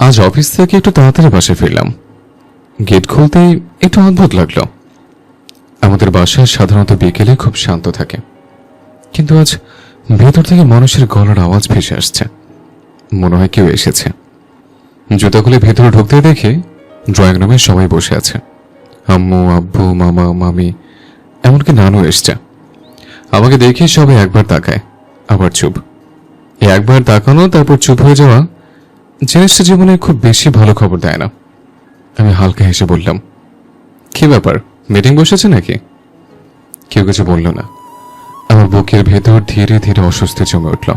আজ অফিস থেকে একটু তাড়াতাড়ি বাসায় ফিরলাম। গেট খুলতেই একটু অদ্ভুত লাগলো। আমাদের বাসায় সাধারণত বিকেলে খুব শান্ত থাকে, কিন্তু আজ ভেতর থেকে মানুষের গলার আওয়াজ ভেসে আসছে। মনে হয় কেউ এসেছে। জুতা খুলে ভেতরে ঢুকতে দেখে ড্রয়িং রুমে সবাই বসে আছে। আম্মু, আব্বু, মামা, মামি, এমনকি নানু এসছে। আমাকে দেখে সবাই একবার তাকায়, আবার চুপ। এই একবার তাকানো তারপর চুপ হয়ে যাওয়া জিনিসটা জীবনে খুব বেশি ভালো খবর দেয় না। আমি হালকা হেসে বললাম, কি ব্যাপার, মিটিং বসেছে নাকি? কেউ কিছু বলল না। আমার বুকের ভেতর ধীরে ধীরে অস্বস্তি জমে উঠল।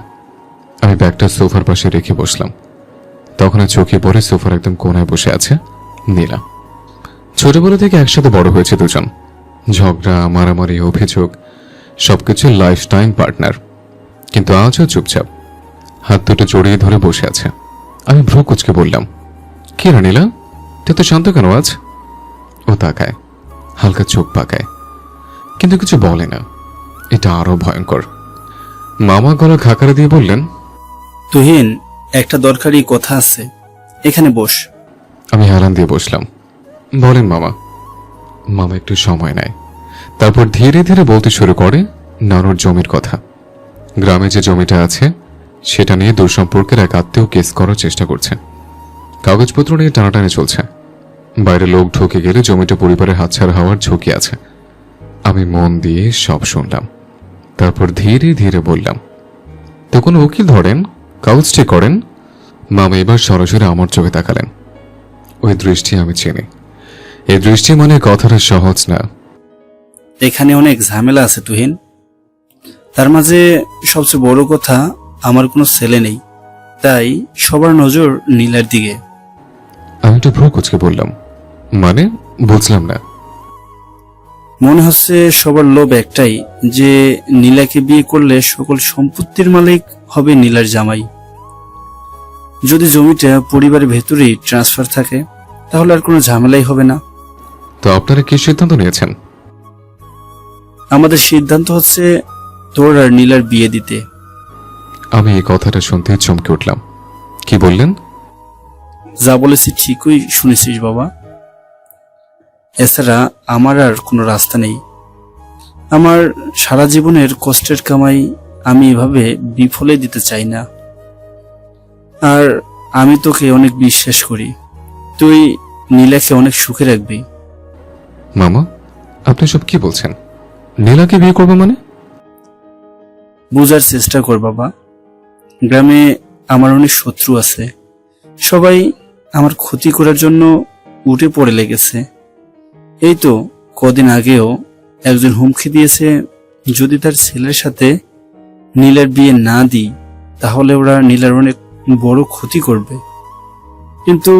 আমি ব্যাগটা সোফার পাশে রেখে বসলাম। তখন চোখে পড়ে সোফার একদম কোনায় বসে আছে নীলা। ছোটবেলা থেকে একসাথে বড় হয়েছে দুজন। ঝগড়া, মারামারি, অভিযোগ, সবকিছু লাইফ টাইম পার্টনার। কিন্তু আজও চুপচাপ হাত দুটো জড়িয়ে ধরে বসে আছে। আমি ভ্রু কুচকে বললাম, কি রে নীলা, তুই তো শান্ত কেন আজ? ও তাকায়, হালকা চোখ পাকায়, কিন্তু কিছু বলে না। এটা আরো ভয়ঙ্কর। মামা গলা খাকারে দিয়ে বললেন, তুহিন, একটা দরকারি কথা আছে, এখানে বস। আমি হেলান দিয়ে বসলাম। বলেন মামা। মামা একটু সময় নেয়, তারপর ধীরে ধীরে বলতে শুরু করে নানুর জমির কথা। গ্রামে যে জমিটা আছে সেটা নিয়ে দুঃসম্পর্কের এক আত্মীয় কেস করার চেষ্টা করছে। কাগজপত্র নিয়ে টানাটানি চলছে। বাইরে লোক ঢুকে গেলে জমিটা পরিবারের হাতছাড়া হওয়ার ঝুঁকি আছে। আমি মন দিয়ে সব শুনলাম, তারপর ধীরে ধীরে বললাম, তো কোনো উকিল ধরেন, কাগজ ঠিক করেন। মামা এবার সরাসরি আমার চোখে তাকালেন। ওই দৃষ্টি আমি চিনি। এই দৃষ্টি মানে কথাটা সহজ না। এখানে অনেক ঝামেলা আছে তুহিন। তার মাঝে সবচেয়ে বড় কথা, আমার কোনো ছেলে নেই, তাই সবার নজর নীলার দিকে। আমি একটু ভ্রু কুচকে বললাম, মানে বুঝলাম না। মনে হচ্ছে সবার লোভ একটাই, যে নীলাকে বিয়ে করলে সকল সম্পত্তির মালিক হবে নীলার জামাই। যদি জমিটা পরিবারের ভেতরেই ট্রান্সফার থাকে তাহলে আর কোনো ঝামেলাই হবে না। তো আপনারা কি সিদ্ধান্ত নিয়েছেন? আমাদের সিদ্ধান্ত হচ্ছে তোর আর নীলার বিয়ে দিতে। আমি এই কথাটা শুনতে চমকে উঠলাম। কি বললেন? যা বলেছি ঠিকই শুনেছিস বাবা। এছাড়া আমার আর কোনো রাস্তা নেই। আমার সারা জীবনের কষ্টের কামাই আমি এভাবে বিফলে দিতে চাই না। আর আমি তোকে অনেক বিশ্বাস করি, তুই নীলাকে অনেক সুখে রাখবি। মামা, আপনি সব কি বলছেন? নীলাকে বিয়ে করবো মানে? বোঝার চেষ্টা কর বাবা। গ্রামে আমার অনেক শত্রু আছে, সবাই আমার ক্ষতি করার জন্য উঠে পড়ে লেগেছে। এই তো কদিন আগেও একজন হুমকি দিয়েছে, যদি তার ছেলের সাথে নীলার বিয়ে না দিই তাহলে ওরা নীলার অনেক বড় ক্ষতি করবে। কিন্তু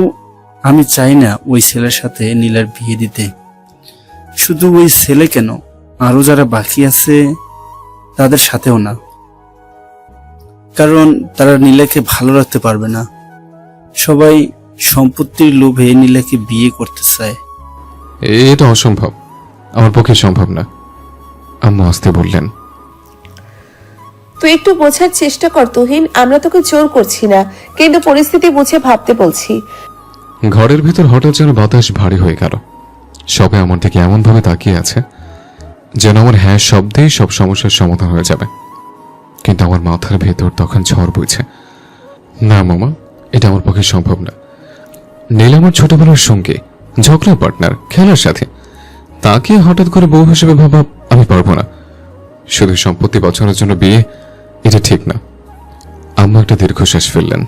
আমি চাই না ওই ছেলের সাথে নীলার বিয়ে দিতে। শুধু ওই ছেলে কেন, আরো যারা বাকি আছে তাদের সাথেও না, কারণ তারা নীলাকে ভালো রাখতে পারবে না। সবাই সম্পত্তির লোভে নীলাকে বিয়ে করতে চায়। এটা অসম্ভব, আমার পক্ষে সম্ভব না। আম্মু আস্তে বললেন, তুই একটু বোঝার চেষ্টা কর তুহিন, আমরা তোকে জোর করছি না, কিন্তু পরিস্থিতি বুঝে ভাবতে বলছি। ঘরের ভিতর হঠাৎ যেন বাতাস ভারী হয়ে গেল। সবাই আমার দিকে এমন ভাবে তাকিয়ে আছে যেন আমার হ্যাঁ শব্দেই সব সমস্যার সমাধান হয়ে যাবে। কিন্তু আমার মাথার ভেতর তখন ঝড় বইছে। না মামা, এটা আমার পক্ষে সম্ভব না। নীল আমার ছোটবেলার সঙ্গে, ঝগড়া পার্টনার, খেলার সাথে। তাকে হঠাৎ করে বউ হিসেবে ভাবা আমি পারবো না। শুধু সম্পত্তি বাঁচানোর জন্য বিয়ে, এটা ঠিক না। আম্মা একটা দীর্ঘশ্বাস ফেললেন।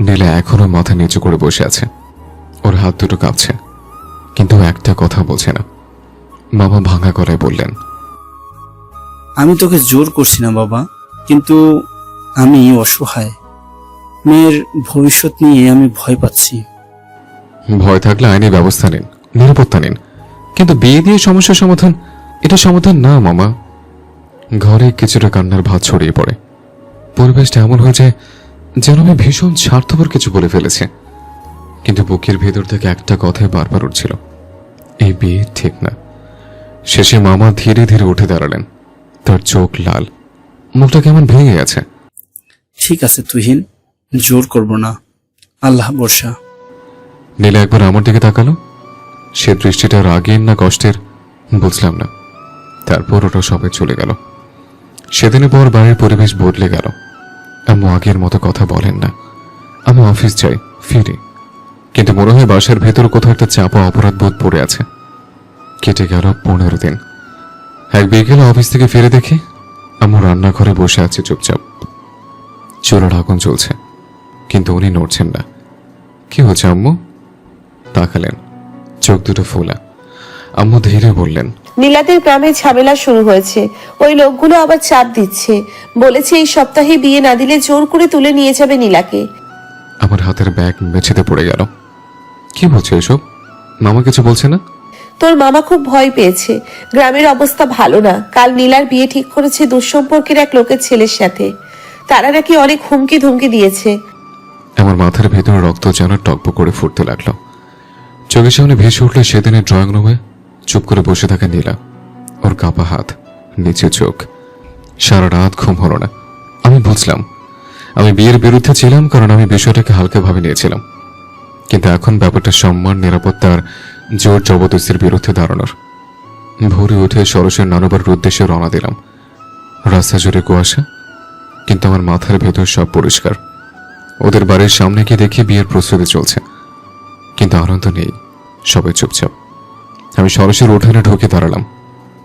নীলা এখনো মাথা নিচু করে বসে আছে। ওর হাত দুটো কাঁপছে, কিন্তু ও একটা কথা বলছে না। মামা ভাঙা গলায় বললেন, আমি তোকে জোর করছি না বাবা, কিন্তু আমি অসহায়। মেয়ের ভবিষ্যৎ নিয়ে আমি ভয় পাচ্ছি। ভয় থাকলে আইনি ব্যবস্থা নিন, নিরাপত্তা নিন, কিন্তু বিয়ে দিয়ে সমস্যার সমাধান, এটা সমাধান না মামা। ঘরে কিছুটা কান্নার ভাত ছড়িয়ে পড়ে। পরিবেশটা এমন হয়ে যায় যেন আমি ভীষণ স্বার্থপর কিছু বলে ফেলেছে। কিন্তু বুকের ভেতর থেকে একটা কথাই বারবার উঠছিল, এই বিয়ে ঠিক না। শেষে মামা ধীরে ধীরে উঠে দাঁড়ালেন। তার চোখ লাল, মুখটা কেমন ভেঙে গেছে। ঠিক আছে তুহিন, জোর করব না। আল্লাহ বর্ষা। নীলা একবার আমার দিকে তাকালো। সে দৃষ্টিটা রাগের না কষ্টের বুঝলাম না। তারপর ওটা সবাই চলে গেল। সেদিনের পর বাড়ির পরিবেশ বদলে গেল। আম্মু আগের মতো কথা বলেন না। আমি অফিস যাই, ফিরি, কিন্তু মনে হয় বাসার ভেতর কোথাও একটা চাপা অপরাধ বোধ পড়ে আছে। কেটে গেল 15 দিন। এক বিকেলে অফিস থেকে ফিরে দেখি আম্মু রান্নাঘরে বসে আছে চুপচাপ। চুলার আগুন চলছে, কিন্তু উনি নড়ছেন না। কি হচ্ছে আম্মু? তাকালেন, চোখ দুটো ফোলা। আম্মু ধীরে বললেন, নীলাদের গ্রামে ঝামেলা শুরু হয়েছে। ওই লোকগুলো আবার চাপ দিচ্ছে, বলেছে এই সপ্তাহে বিয়ে না দিলে জোর করে তুলে নিয়ে যাবে নীলাকে। আমার হাতের ব্যাগ মেঝেতে পড়ে গেল। কি বলছে এসব? মামা কিছু বলছে না? তোর মামা খুব ভয় পেয়েছে। গ্রামের অবস্থা ভালো না। কাল নীলার বিয়ে ঠিক করেছে দুঃসম্পর্কের এক লোকের ছেলের সাথে। তারা নাকি অনেক হুমকি ধুমকি দিয়েছে। আমার মাথার ভেতরে রক্ত যেন টকবক করে ফুটতে লাগলো। চোখের সামনে ভেসে উঠল সেদিনের ড্রয়িং রুমে চুপ করে বসে থাকা নীলা, ওর কাঁপা হাত, নিচে চোখ। সারা রাত ঘুম হলো না। আমি বুঝলাম আমি বিয়ের বিরুদ্ধে ছিলাম, কারণ আমি বিষয়টাকে হালকাভাবে নিয়েছিলাম। কিন্তু এখন ব্যাপারটা সম্মান, নিরাপত্তা আর জোর জবরদস্তির বিরুদ্ধে দাঁড়ানোর। ভোরে উঠে সরসের নানুবার উদ্দেশ্যে রওনা দিলাম। রাস্তা জুড়ে কুয়াশা, কিন্তু আমার মাথার ভেতর সব পরিষ্কার। ওদের বাড়ির সামনে গিয়ে দেখি বিয়ের প্রস্তুতি চলছে, কিন্তু আনন্দ নেই, সবাই চুপচাপ। আমি সরসের উঠানে ঢুকে দাঁড়ালাম।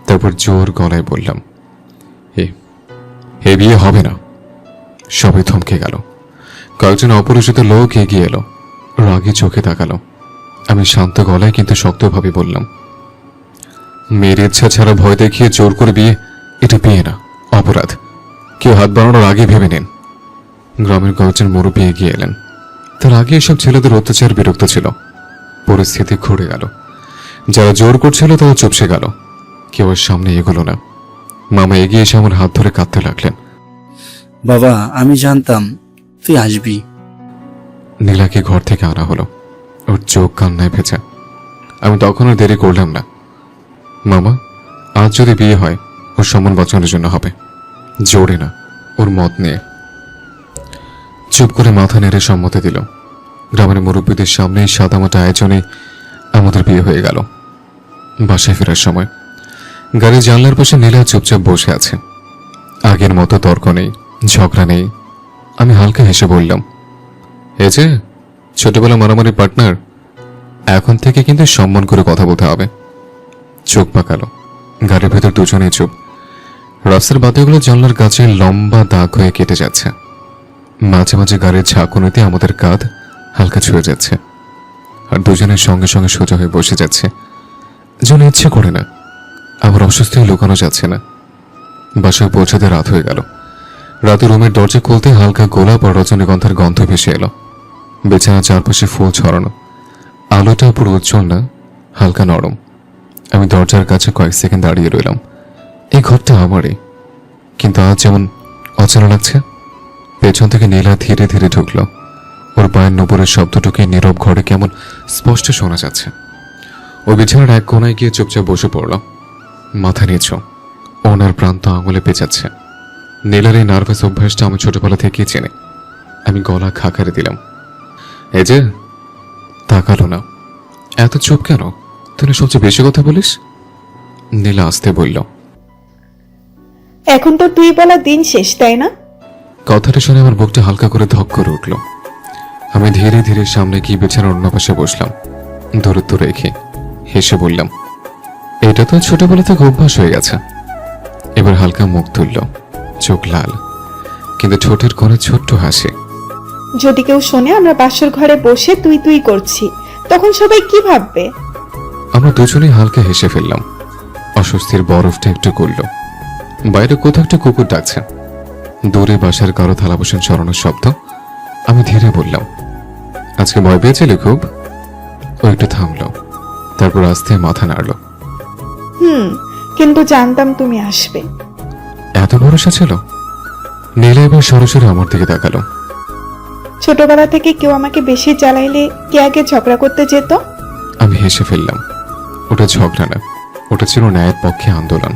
তারপর জোর গলায় বললাম, এ বিয়ে হবে না। সবাই থমকে গেল। কয়েকজন অপরিচিত লোক এগিয়ে এলো, রাগে চোখে তাকালো। আমি শান্ত গলায় কিন্তু শক্তভাবে বললাম, মেয়ের ইচ্ছা ছাড়া ভয় দেখিয়ে জোর করে বিয়ে, এটা বিয়ে না, অপরাধ। কেউ হাত বাড়ানোর আগে ভেবে নেন। গ্রামের কয়েকজন মুরব্বী এগিয়ে এলেন। তার আগে এসব ছেলেদের অত্যাচার বিরক্ত ছিল। পরিস্থিতি ঘুরে গেল। যারা জোর করছিল তারা চুপসে গেল, কেউ আর সামনে এগোলো না। মামা এগিয়ে এসে আমার হাত ধরে কাঁদতে লাগলেন। বাবা, আমি জানতাম তুই আসবি। নীলাকে ঘর থেকে আনা হলো, ওর চোখ কান্নায় ভেজা। আমি তখন আর দেরি করলাম না। মামা, আজ যদি বিয়ে হয় ওর সম্মান বাঁচানোর জন্য হবে, জোরে না, ওর মত নিয়ে। চুপ করে মাথা নেড়ে সম্মতি দিল। গ্রামের মুরব্বীদের সামনে সাদামাটা আয়োজনে আমাদের বিয়ে হয়ে গেল। বাসায় ফেরার সময় গাড়ির জানলার পাশে নীলা চুপচাপ বসে আছে। আগের মতো তর্ক নেই, ঝগড়া নেই। আমি হালকা হেসে বললাম, এই যে ছোটবেলা মারামারি পার্টনার, এখন থেকে কিন্তু সম্মান করে কথা বলতে হবে। চোখ পাকালো। গাড়ির ভেতর দুজনেই চুপ। রাস্তার বাতিগুলো জানলার কাছে লম্বা দাগ হয়ে কেটে যাচ্ছে। মাঝে মাঝে গাড়ির ঝাঁকুনিতে আমাদের কাঁধ হালকা ছুঁয়ে যাচ্ছে, আর দুজনের সঙ্গে সঙ্গে সোজা হয়ে বসে যাচ্ছে। যেন ইচ্ছে করে না, আমার অসুস্থ লুকানো যাচ্ছে না। বাসায় পৌঁছাতে রাত হয়ে গেল। রাতে রুমের দরজা খুলতে হালকা গোলাপ আর রজনীগন্ধার গন্ধ ভেসে এলো। বিছানার চারপাশে ফুল ছড়ানো, আলোটা পুরো উজ্জ্বল না, হালকা নরম। আমি দরজার কাছে কয়েক সেকেন্ড দাঁড়িয়ে রইলাম। এই ঘরটা আমারই, কিন্তু আজ যেমন অচেনা লাগছে। পেছন থেকে নীলা ধীরে ধীরে ঢুকলো। ওর পায়ের নপুরের শব্দটুকু নীরব ঘরে কেমন স্পষ্ট শোনা যাচ্ছে। ও বিছানার এক কোনায় গিয়ে চুপচাপ বসে পড়ল, মাথা নিচু, ওনার প্রান্ত আঙুলে পেঁচাচ্ছে। নীলার এই নার্ভাস অভ্যাসটা আমি ছোটবেলা থেকেই চিনি। আমি গলা খাকারে দিলাম, এই যে। তাকালো না। এত চুপ কেন? তুই সবচেয়ে বেশি কথা বলিস। নীলা আসতে বলল, এখন তো তুই বলা দিন শেষ, তাই না? কথাটা শুনে আমার বুকটা হালকা করে ধক করে উঠল। আমি ধীরে ধীরে সামনে গিয়ে বিছানার অন্য পাশে বসলাম, দূরত্ব রেখে হেসে বললাম, এটা তো ছোটবেলা থেকে অভ্যাস হয়ে গেছে। এবার হালকা মুখ তুলল, চোখ লাল, কিন্তু ঠোঁটের কোণে ছোট্ট হাসি। যদি কেউ শোনে আমরা বাসর ঘরে বসে তুই তুই করছি, তখন সবাই কি ভাববে? আমরা দুজনেই হালকা হেসে ফেললাম। অস্বস্তির বরফটা একটু করল। বাইরে কোথাও একটা কুকুর ডাকছে। দূরে বাসার কারো থালা বাসন সরানোর শব্দ। আমি ধীরে বললাম, আজকে ভয় পেয়েছিলে খুব? ও একটু থামলো, তারপর আস্তে মাথা নাড়ল। কিন্তু জানতাম তুমি আসবে। এত ভরসা ছিল? নীলা এবার সরাসরি আমার দিকে তাকালো। ছোটবেলা থেকে কেউ আমাকে বেশি জ্বালাইলে কে আগে ঝগড়া করতে যেত? আমি হেসে ফেললাম। ওটা ঝগড়া না, ওটা ছিল ন্যায়ের পক্ষে আন্দোলন।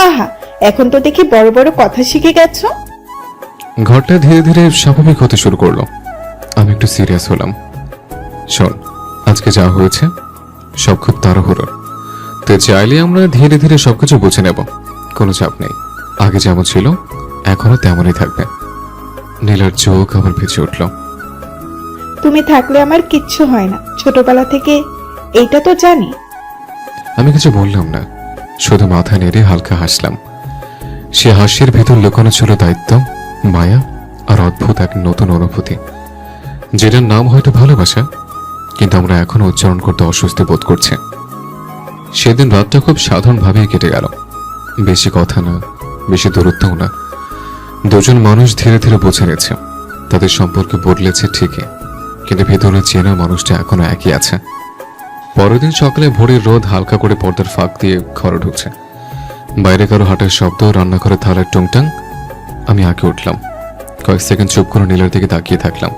আহা, এখন তো দেখি বড় বড় কথা শিখে গেছো। ঘরটা ধীরে ধীরে স্বাভাবিক হতে শুরু করলো। আমি একটু সিরিয়াস হলাম। শোন, আজকে যা হয়েছে সব খুব তাড়াহুড়োর। তো চাইলে আমরা ধীরে ধীরে সবকিছু বুঝে নেব, কোনো চাপ নেই। আগে যেমন ছিল এখনো তেমনই থাকবে। নীলার চোখ আবার ভেসে উঠল। তুমি থাকলে আমার কিচ্ছু হয় না, ছোটবেলা থেকে এইটা তো জানি। আমি কিছু বললাম না, শুধু মাথা নেড়ে হালকা হাসলাম। সে হাসির ভেতর লুকানো ছিল দায়িত্ব, মায়া আর অদ্ভুত এক নতুন অনুভূতি, যেটার নাম হয়তো ভালোবাসা, কিন্তু আমরা এখনো উচ্চারণ করতে অস্বস্তি বোধ করছি। সেদিন রাতটা খুব সাধারণভাবেই কেটে গেল। বেশি কথা না, বেশি দূরত্বও না। দুজন মানুষ ধীরে ধীরে বুঝে নিয়েছে তাদের সম্পর্কে বদলেছে ঠিকই, কিন্তু ভেতরে চেনা মানুষটা এখনো একই আছে। পরের দিন সকালে ভোরের রোদ হালকা করে পর্দার ফাঁক দিয়ে ঘরে ঢুকছে। বাইরে কারো হাঁটার শব্দ, রান্নাঘরের থালার টুংটাং। আমি আগে উঠলাম, কয়েক সেকেন্ড চুপ করে নীলার দিকে তাকিয়ে থাকলাম।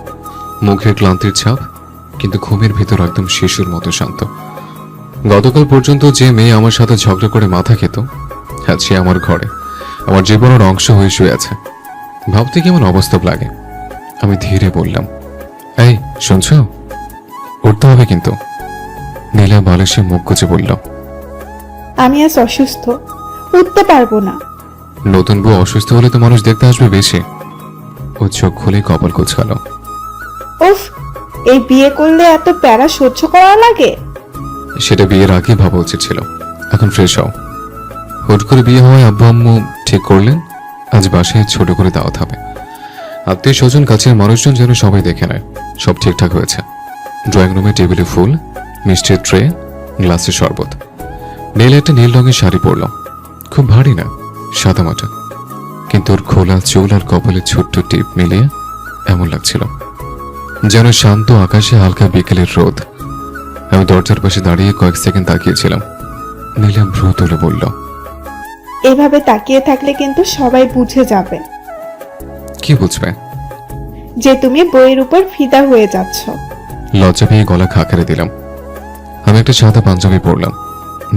মুখের ক্লান্তির ছাপ, কিন্তু ঘুমের ভিতর একদম শিশুর মতো শান্ত। গতকাল পর্যন্ত যে মেয়ে আমার সাথে ঝগড়া করে মাথা খেত, আজ সে আমার ঘরে, আমার জীবনের অংশ হয়ে শুয়ে আছে। ভাবতে কেমন অবাস্তব লাগে। আমি ধীরে বললাম, এই শুনছ, উঠতে হবে কিন্তু। নীলা বালিশে মুখ গুজে বলল, আমি আজ অসুস্থ, উঠতে পারবো না। নতুন বউ অসুস্থ হলে তো মানুষ দেখতে আসবে বেশি। ও চোখ খুলে কপাল কুচকাল। উফ, এই বিয়ে করলে এত প্যারা সহ্য করা লাগে? সেটা বিয়ের আগে ভাবা উচিত ছিল। এখন ফ্রেশ হও। হুট করে বিয়ে হওয়ায় আব্বু আম্মু ঠিক করলেন আজ বাসায় ছোট করে দাওয়াত হবে। আত্মীয় স্বজন, কাছের মানুষজন যেন সবাই দেখে নেয় সব ঠিকঠাক হয়েছে। ড্রয়িং রুমে টেবিলে ফুল, মিষ্টির ট্রে, গ্লাসে শরবত। নীল একটা নীল রঙের শাড়ি পরল, খুব ভারী না, সাদামাটা, কিন্তু ওর খোলা চুল আর কপালে ছোট্ট টিপ মিলিয়ে এমন লাগছিল যেন শান্ত আকাশে হালকা বিকেলের রোদ। আমি দরজার পাশে দাঁড়িয়ে কয়েক সেকেন্ড তাকিয়েছিলাম। নীলা ভ্রু তুলে বলল, এভাবে তাকিয়ে থাকলে কিন্তু সবাই বুঝে যাবে কি বুঝবে? যে তুমি বইয়ের উপর ফিদা হয়ে যাচ্ছ। লজ্জা পেয়ে গলা খাকারে দিলাম। আমি একটা সাদা পাঞ্জাবি পরলাম।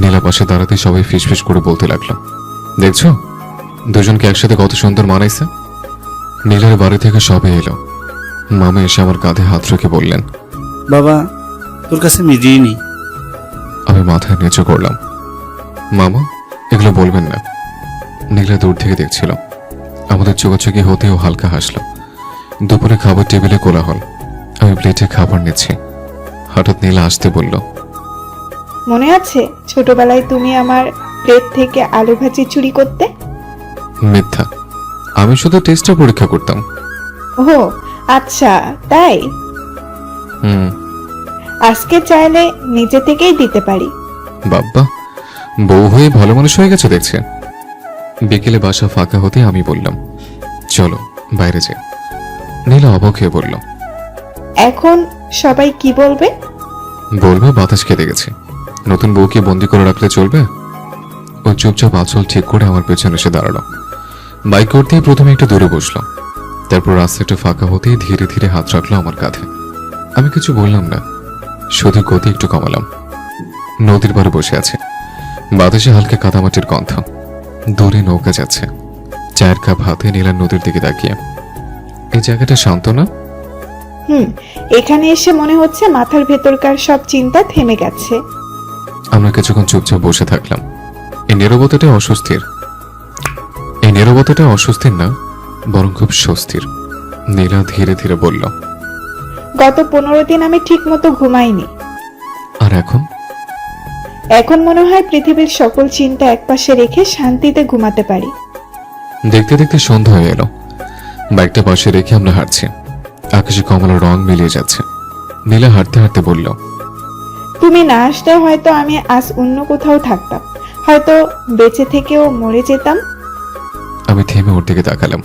নীলা পাশে দাঁড়াতে সবাই ফিসফিস করে বলতে লাগলো, দেখছো দুজনকে একসাথে কত সুন্দর মানাইছে। নীলার বাড়ি থেকে সবে এলো। মামা এসে আমার কাঁধে হাত রেখে বললেন, বাবা, তোর কাছে আমি ঋণী। আমি মাথায় নিচু করলাম। মামা, এগুলো বলবেন না। নীলা দূর থেকে দেখছিল। আমাদের চোখাচোখি হতেও হালকা হাসলো। দুপুরে খাবার টেবিলে কোলাহল। আমি প্লেটে খাবার নিচ্ছি, হঠাৎ নীলা আসতে বলল, মনে আছে ছোটবেলায় তুমি আমার প্লেট থেকে আলু ভাজি চুরি করতে? মিথ্যা, আমি শুধু টেস্টটা পরীক্ষা করতাম। ও আচ্ছা, তাই? হুম। আজকে চাইলে নিজে থেকেই দিতে পারি। বাব্বা, বউ হয়ে ভালো মানুষ হয়ে গেছে দেখছে। বিকেলে বাসা ফাঁকা হতে আমি বললাম, চলো বাইরে যাই। নীলা অবাক হয়ে বলল, এখন সবাই কি বলবে? বলবো বাতাস খেতে গেছে। নতুন বউকে বন্দি করে রাখলে চলবে? ও চুপচাপ আঁচল ঠিক করে আমার পেছনে এসে দাঁড়ালো। বাইক করতেই প্রথমে একটু দূরে বসলো, তারপর রাস্তাটা ফাঁকা হতেই ধীরে ধীরে হাত রাখলো আমার কাঁধে। আমি কিছু বললাম না, শুধু গতি একটু কমালাম। নদীর পাড়ে বসে আছে, বাতাসে হালকা কাদামাটির গন্ধ। দূরে নৌকা যাচ্ছে। চায়ের কাপ হাতে নীলা নদীর দিকে তাকিয়ে, এই জায়গাটা শান্ত না? এখানে এসে মনে হচ্ছে মাথার ভেতরকার সব চিন্তা থেমে গেছে। আমরা কিছুক্ষণ চুপচাপ বসে থাকলাম। এই নীরবতাটা অস্বস্তির না, বরং খুব স্বস্তির। নীলা ধীরে ধীরে বলল, গত 15 দিন আমি ঠিক মতো ঘুমাইনি। আর এখন? এখন মনে হয় পৃথিবীর সকল চিন্তা একপাশে রেখে শান্তিতে ঘুমাতে পারি। দেখতে দেখতে সন্ধ্যা হয়ে এলো। বাইকটা পাশে রেখে আমরা হাঁটছি। আকাশে কমলার রং মিলিয়ে যাচ্ছে। নীলা হাঁটতে হাঁটতে বলল, তুমি না আসলে হয়তো আমি আজ অন্য কোথাও থাকতাম, হয়তো বেঁচে থেকেও মরে যেতাম। আমি থেমে ওর দিকে তাকালাম।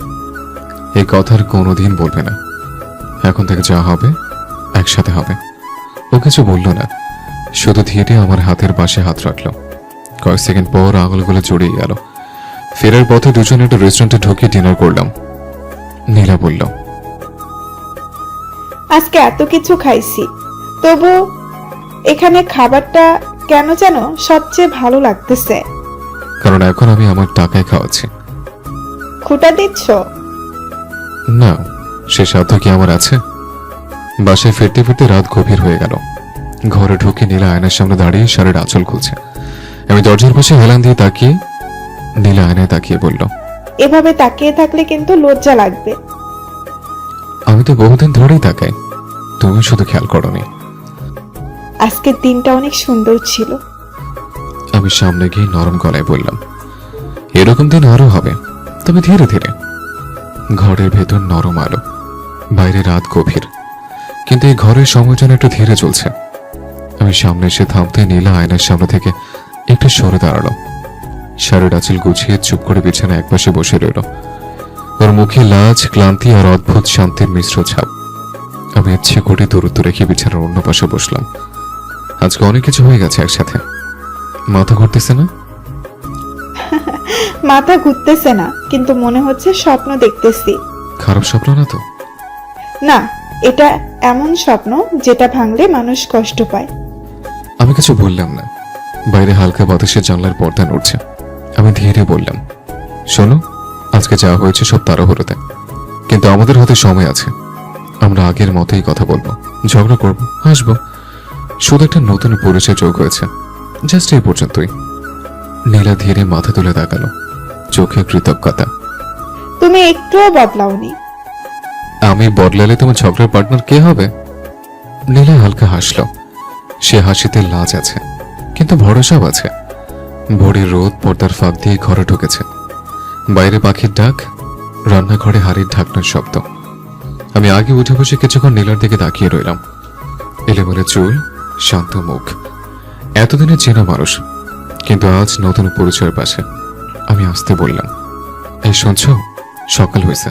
এই কথার কোনোদিন বলবে না। এখন থেকে যা হবে একসাথে হবে। ও কিছু বলল না, শুধু ধীরে আমার হাতের পাশে হাত রাখলো। কয়েক সেকেন্ড পর আঙুলগুলো জড়িয়ে গেল। ফেরার পথে দুজন একটা রেস্টুরেন্টে ঢুকে ডিনার করলাম। নীলা বলল, আজকে এত কিছু খাইছি, তবু এখানে খাবারটা কেন যেন সবচেয়ে ভালো লাগতেছে। কারণ এখন আমি আমার টাকায় খাওয়াচ্ছি। খুঁটা দিচ্ছ? না, সে সাধ্য কি আমার আছে? বাসায় ফিরতে ফিরতে রাত গভীর হয়ে গেল। ঘরে ঢুকে নীলা আয়নার সামনে দাঁড়িয়ে শাড়ির আঁচল খুলছে। আমি দরজার পাশে হেলান দিয়ে তাকিয়ে নীলা আয়নায় তাকিয়ে বলল, এভাবে তাকিয়ে থাকলে কিন্তু লজ্জা লাগবে। আমি তো বহুদিন ধরেই তাকাই, তুমি শুধু খেয়াল করনি। আজকের দিনটা অনেক সুন্দর ছিল। আমি সামনে গিয়ে নরম গলায় বললাম, এরকম দিন আরো হবে, তবে ধীরে ধীরে। ঘরের ভেতর নরম আলো, বাইরে রাত গভীর, কিন্তু এই ঘরের সময় যেন একটু ধীরে চলছে। আমি সামনে এসে থামতে নীলা আয়নার সামনে থেকে একটু সরে দাঁড়ালো। শাড়ির আঁচল গুছিয়ে চুপ করে বিছানায় একপাশে বসে রইল। ওর মুখে লাজ, ক্লান্তি আর অদ্ভুত শান্তির মিশ্র ছাপ। আমি ইচ্ছে করে দূরত্ব রেখে বিছানার অন্য পাশে বসলাম। আজকে অনেক কিছু হয়ে গেছে একসাথে। মাথা ঘুরতেছে না? মাথা ঘুরতেছে না, কিন্তু মনে হচ্ছে স্বপ্ন দেখতেছি। খারাপ স্বপ্ন না তো? না, এটা এমন স্বপ্ন যেটা ভাঙলে মানুষ কষ্ট পায়। আমি কিছু বললাম না। বাইরে হালকা বাতাসে জানলার পর্দা নড়ছে। আমি ধীরে বললাম, শোনো, আজকে যা হয়েছে সব তাড়াহুড়োতে, কিন্তু আমাদের হাতে সময় আছে। আমরা আগের মতোই কথা বলবো, ঝগড়া করবো, হাসবো। শুধু একটা নতুন পরিচয় যোগ হয়েছে, জাস্ট এই পর্যন্তই। নীলা ধীরে মাথা তুলে তাকালো, চোখে কৃতজ্ঞতা। তুমি একটুও বদলাওনি। আমি বদলালে তোমার ঝগড়ার পার্টনার কে হবে? নীলা হালকা হাসল। সে হাসিতে লাজ আছে, কিন্তু ভরসাও আছে। ভোরের রোদ পর্দার ফাঁক দিয়ে ঘরে ঢুকেছে। বাইরে পাখির ডাক, রান্নাঘরে হাড়ির ঢাকনার শব্দ। আমি আগে উঠে বসে কিছুক্ষণ নীলার দিকে তাকিয়ে রইলাম। এলোমেলো চুল, শান্ত মুখ, এতদিনে চেনা মানুষ, কিন্তু আজ নতুন পরিচয়ের পাশে। আমি আসতে বললাম, এই শুনছ, সকাল হয়েছে।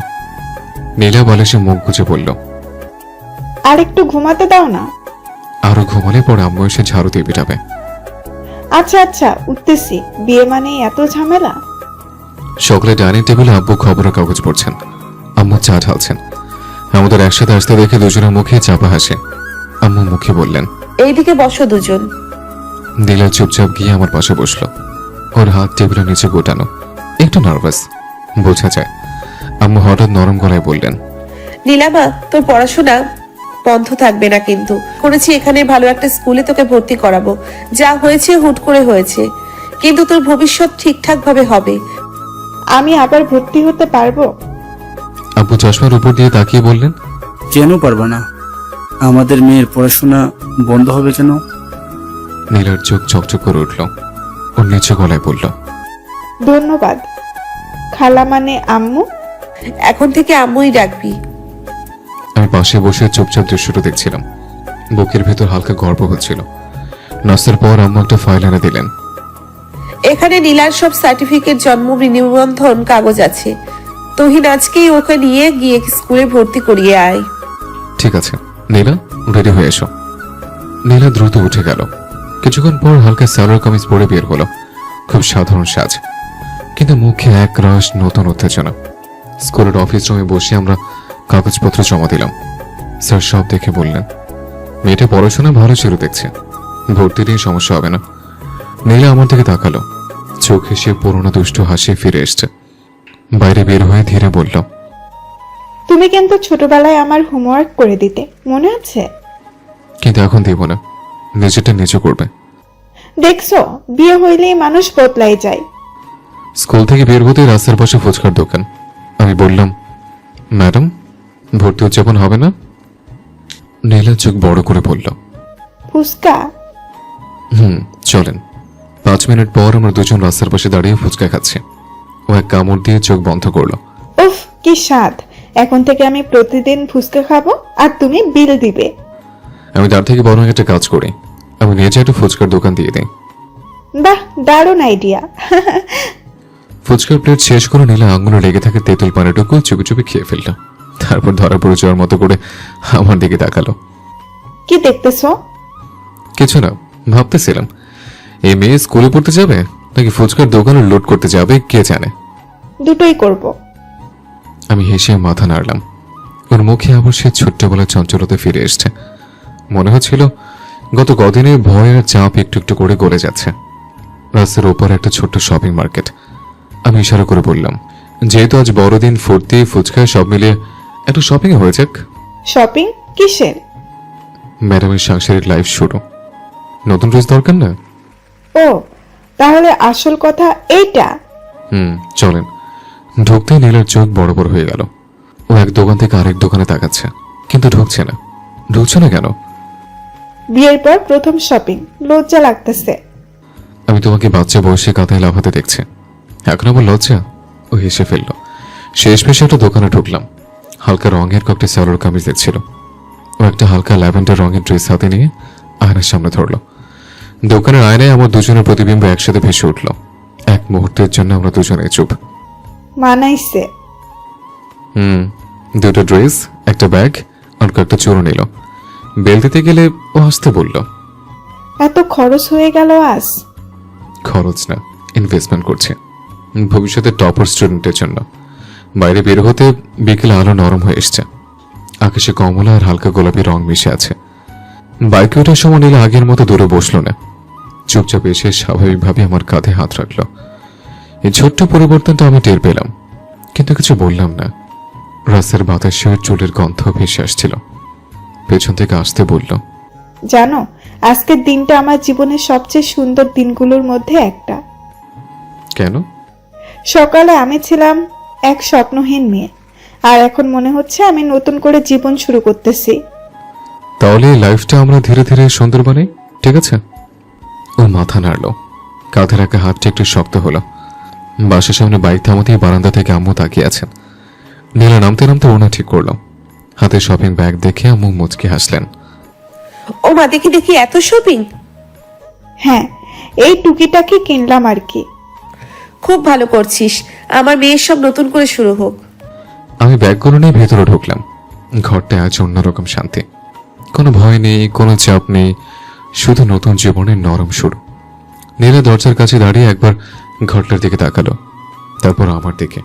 নীলা বলে সে মুখ গুজে বলল, আর একটু ঘুমাতে দাও না। আরো ঘুমালে পরে আম্মু এসে ঝাড়ু দিয়ে পিটাবে। আচ্ছা আচ্ছা, উঠতেছি। বিয়ে মানে এত ঝামেলা? সকালে ডাইনিং টেবিলে আব্বু খবরের কাগজ পড়ছেন, আম্মু চা ঢালছেন। আমাদের একসাথে আসতে দেখে দুজনের মুখে চাপা হাসে। আম্মু মুখে বললেন, এইদিকে বসো দুজন। নীলা চুপচাপ গিয়ে আমার পাশে বসলো। ওর হাত টেবিলের নিচে গোটানো, একটু নার্ভাস বোঝা যায়। আম্মু হঠাৎ নরম গলায় বললেন, নীলামা, তোর পড়াশোনা বন্ধ থাকবে না কিন্তু। করেছি এখানে ভালো একটা স্কুলে তোকে ভর্তি করাবো। যা হয়েছে হুট করে হয়েছে, কিন্তু তোর ভবিষ্যৎ ঠিকঠাক ভাবে হবে। আমি আবার ভর্তি হতে পারবো? আব্বু চশমার উপর দিয়ে তাকিয়ে বললেন, কেন পারবা না? আমাদের মেয়ের পড়াশোনা বন্ধ হবে কেন? নীলার চোখ চকচক করে উঠল। ওর নিচে গলায় বলল, ধন্যবাদ। খালা মানে আম্মু? এখন থেকে আম্মুই ডাকবি। আমি পাশে বসে চুপচাপ দৃশ্যটা দেখছিলাম। বুকের ভেতর হালকা গর্ব হচ্ছিল। নাস্তার পর আম্মু একটা ফাইল এনে দিলেন। এখানে নীলার সব সার্টিফিকেট, জন্ম নিবন্ধন কাগজ আছে। তুহিন আজকেই ওকে নিয়ে গিয়ে স্কুলে ভর্তি করিয়ে আয়। ঠিক আছে নীলা, রেডি হয়ে এসো। নীলা দ্রুত উঠে গেল। কিছুক্ষণ পর হালকা সালোয়ার কামিজ পরে বের হলো। খুব সাধারণ সাজ, কিন্তু মুখে এক রাশ নতুন উত্তেজনা। স্কুলের অফিস রুমে বসে আমরা কাগজপত্র জমা দিলাম। স্যার সব দেখে বললেন, মেয়েটা পড়াশোনা ভালো ছিল দেখছে, ভর্তি নিয়ে সমস্যা হবে না। নীলা আমার দিকে তাকালো, চোখে সে পুরোনো দুষ্ট হাসি ফিরে এসছে। বাইরে বের হয়ে ধীরে বলল, তুমি কিন্তু ছোটবেলায় আমার হোমওয়ার্ক করে দিতে, মনে আছে? কিন্তু এখন দিব না, নিজেরটা নিজে করবে। দেখছো, বিয়ে হইলেই মানুষ বদলাই যায়। স্কুল থেকে বের হতে রাস্তার পাশে ফুচকার দোকান। আমি বললাম, ম্যাডাম, ভর্তি উদযাপন হবে না? নীলা চোখ বড় করে বলল, ফুসকা? চলেন। 5 মিনিট পর আমরা দুজন রাস্তার পাশে দাঁড়িয়ে ফুচকা খাচ্ছি। ও এক কামড় দিয়ে চোখ বন্ধ করলো। উফ, কি স্বাদ! এখন থেকে আমি প্রতিদিন ফুসকা খাবো আর তুমি বিল দিবে। আমি তার থেকে বরং একটা কাজ করি, আমি নিজে একটা ফুচকার দোকান দিয়ে দিই। বাহ, দারুণ আইডিয়া। ফুচকার প্লেট শেষ করে নীলা আঙুলে লেগে থাকে তেঁতুল পানিটুকু চুপি চুপি খেয়ে ফেলল। তারপর ধরা পড়ে যাওয়ার মতো করে আমার দিকে তাকালো। কি দেখতেছো? কিছু না, ভাবতেছিলাম এই মেয়ে স্কুলে পড়তে যাবে নাকি ফুচকার দোকানে লোড করতে যাবে, কে জানে। দুটোই করব। আমি হেসে মাথা নাড়লাম। ওর মুখে আবার সে ছোট্টবেলার চঞ্চলতা ফিরে এসছে। মনে হচ্ছিল গত কদিনের ভয়ের চাপ একটু একটু করে গলে যাচ্ছে। রাস্তার ওপর একটা ছোট্ট শপিং মার্কেট। আমি ইশারা করে বললাম, যেহেতু আজ বড়দিন, ফুর্তি, ফুচকা সব মিলিয়ে একটু শপিং হয়ে যাক। শপিং? কিসের? ম্যাডামের সাংসারিক লাইফ শুরু। নতুন ড্রেস দরকার না? ও তাহলে আসল কথা এইটা। চলেন। ঢুকতেই নীলার চোখ বড় বড় হয়ে গেল। ও এক দোকান থেকে আরেক দোকানে তাকাচ্ছে, কিন্তু ঢুকছে না। ঢুকছে না কেন? বিয়ের পর প্রথম শপিং, লজ্জা লাগতেছে। আমি তোমাকে বাচ্চা বয়সে কাঁথায় লাফাতে দেখছি, এখন আমার লজ্জা? ও হেসে ফেলল। শেষ পেশে একটা দোকানে ঢুকলাম। হালকা রঙের কয়েকটি সালোয়ার কামিজ দেখছিল। ও একটা হালকা ল্যাভেন্ডার রঙের ড্রেস হাতে নিয়ে আয়নার সামনে ধরলো। দোকানের আয়নায় আমার দুজনের প্রতিবিম্ব একসাথে ভেসে উঠল। এক মুহূর্তের জন্য আমরা দুজনে চুপ। মানাইছে। দুটো ড্রেস, একটা ব্যাগ আর কয়েকটা চুরো নিল। বেল দিতে গেলে ও হাসতে বলল, এত খরচ হয়ে গেল আজ। খরচ না, ইনভেস্টমেন্ট করছে ভবিষ্যতে টপার স্টুডেন্টের জন্য। বাইরে বের হতে বিকেলে আলো নরম হয়ে এসছে। আকাশে কমলা আর হালকা গোলাপি রং মিশে আছে। বাইকে ওঠার সময় নীলা আগের মতো দূরে বসলো না, চুপচাপ এসে স্বাভাবিকভাবে আমার কাঁধে হাত রাখলো। এই ছোট্ট পরিবর্তনটা আমি টের পেলাম, কিন্তু কিছু বললাম না। রাস্তার বাতাসে ওর চুলের গন্ধ ভেসে আসছিল। পেছন থেকে আসতে বলল, জানো, আজকের দিনটা আমার জীবনের সবচেয়ে সুন্দর দিনগুলোর মধ্যে একটা। কেন? সকালে আমি ছিলাম এক স্বপ্নহীন মেয়ে, আর এখন মনে হচ্ছে আমি নতুন করে জীবন শুরু করতেছি। তাহলে এই লাইফটা আমরা ধীরে ধীরে সুন্দর বানাই, ঠিক আছে? ও মাথা নাড়ল। কাঁধে রাখা হাতটা একটু শক্ত হলো। বাসার সামনে বাইক থামাতেই বারান্দা থেকে আম্মু তাকিয়ে আছেন। নীলা নামতে নামতে ওনা ঠিক করলো। হাতে শপিং ব্যাগ দেখে আম্মু মুচকি হাসলেন। ও মা, দেখি দেখি, এত শপিং! হ্যাঁ, এই টুকিটাকি কিনলাম আর কি। খুব ভালো করছিস। আমার মেয়ের সব নতুন করে শুরু হোক। আমি ব্যাগগুলো নিয়ে ভেতরে ঢুকলাম। ঘরটা আজ অন্যরকম শান্তি। কোনো ভয় নেই, কোনো চাপ নেই, শুধু নতুন জীবনের নরম শুরু। নীলা দরজার কাছে দাঁড়িয়ে একবার ঘরটার দিকে তাকালো, তারপর আমার দিকে।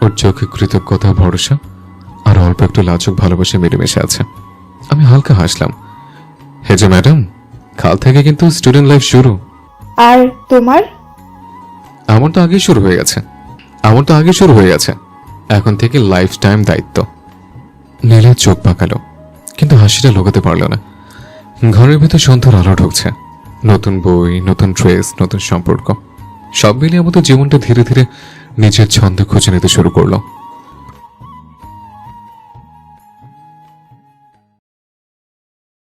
ওর চোখে কৃতজ্ঞতা, ভরসা আর অল্প একটু লাজুক ভালোবাসা মিলেমিশে আছে। আমি হালকা হাসলাম। হে যে ম্যাডাম, কাল থেকে কিন্তু স্টুডেন্ট লাইফ শুরু। আর তোমার? আমার তো আগে শুরু হয়ে গেছে। এখন থেকে লাইফ টাইম দায়িত্ব। নীলা চোখ পাকালো, কিন্তু হাসিটা লুকাতে পারল না। ঘরের ভেতর সন্ধ্যার আলো ঢুকছে। নতুন বই, নতুন ড্রেস, নতুন সম্পর্ক, সব মিলিয়ে আমাদের জীবনটা ধীরে ধীরে নিজের ছন্দ খুঁজে নিতে শুরু করলো।